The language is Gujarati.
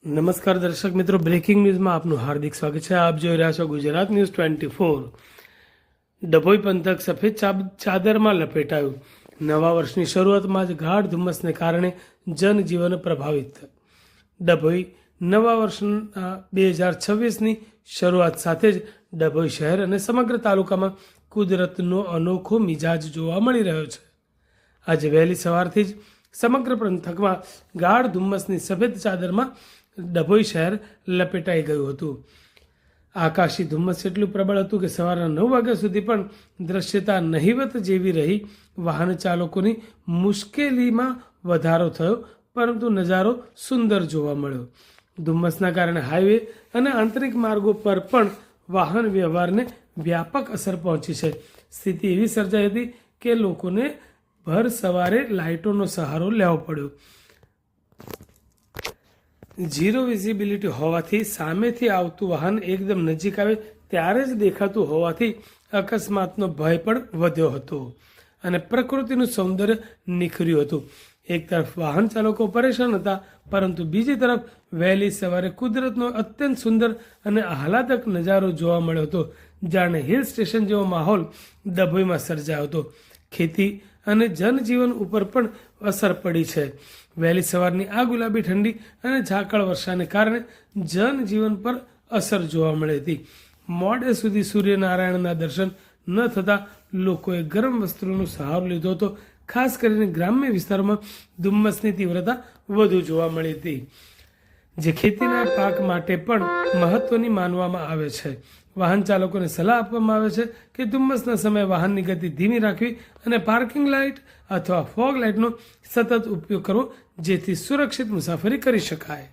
નમસ્કાર દર્શક મિત્રો, બ્રેકિંગ ન્યૂઝમાં આપનું હાર્દિક સ્વાગત છે। આપ જોઈ રહ્યા છો ગુજરાત ન્યૂઝ 24। ડભોઈ પંથક સફેદ ચાદરમાં લપેટાયું। નવા વર્ષની શરૂઆતમાં જ ગાઢ ધુમ્મસને કારણે જનજીવન પ્રભાવિત। ડભોઈ નવા વર્ષના 2026ની શરૂઆત સાથે જ ડભોઈ શહેર અને સમગ્ર તાલુકામાં કુદરતનો અનોખો મિજાજ જોવા મળી રહ્યો છે। આજે વહેલી સવારથી જ સમગ્ર પંથકમાં ગાઢ ધુમ્મસની સફેદ ચાદરમાં ડભોઈ શહેર લપેટાઈ ગયું હતું। આકાશી ધુમ્મસ એટલું પ્રબળ હતું કે સવારના 9 વાગ્યા સુધી પણ દ્રશ્યતા નહિવત જેવી રહી। વાહન ચાલકોની મુશ્કેલીમાં વધારો થયો, પરંતુ નજારો સુંદર જોવા મળ્યો। ધુમ્મસના કારણે હાઈવે અને આંતરિક માર્ગો પર પણ વાહન વ્યવહારને વ્યાપક અસર પહોંચી છે। સ્થિતિ એવી સર્જાઈ હતી કે લોકોને ભર સવારે લાઇટોનો સહારો લેવો પડ્યો। ઝીરો વિઝિબિલિટી હોવાથી સામેથી આવતું વાહન એકદમ નજીક આવે ત્યારે જ દેખાતું હોવાથી અકસ્માતનો ભય પણ વધ્યો હતો અને પ્રકૃતિનું સૌંદર્ય નિખર્યું હતું। એક તરફ વાહન ચાલકો પરેશાન હતા, પરંતુ બીજી તરફ વહેલી સવારે કુદરતનો અત્યંત સુંદર અને આહલાદક નજારો જોવા મળ્યો હતો। જાણે હિલ સ્ટેશન જેવો માહોલ ડભોઈમાં સર્જાયો હતો। ખેતી અને જનજીવન ઉપર પણ અસર પડી છે। વહેલી સવારની આ ગુલાબી ઠંડી અને ઝાકળ વર્ષાને કારણે જનજીવન પર અસર જોવા મળી હતી। મોડે સુધી સૂર્યનારાયણના દર્શન ન થતાં લોકોએ ગરમ વસ્ત્રોનો સહારો લીધો હતો। ખાસ કરીને ગ્રામ્ય વિસ્તારોમાં ધુમ્મસની તીવ્રતા વધુ જોવા મળી હતી, જે ખેતીના પાક માટે પણ મહત્વની માનવામાં આવે છે। વાહન ચાલકોને સલાહ આપવામાં આવે છે કે ધુમ્મસના સમયે વાહનની ગતિ ધીમી રાખવી અને પાર્કિંગ લાઇટ અથવા ફોગ લાઇટનો સતત ઉપયોગ કરવો, જેથી સુરક્ષિત મુસાફરી કરી શકાય।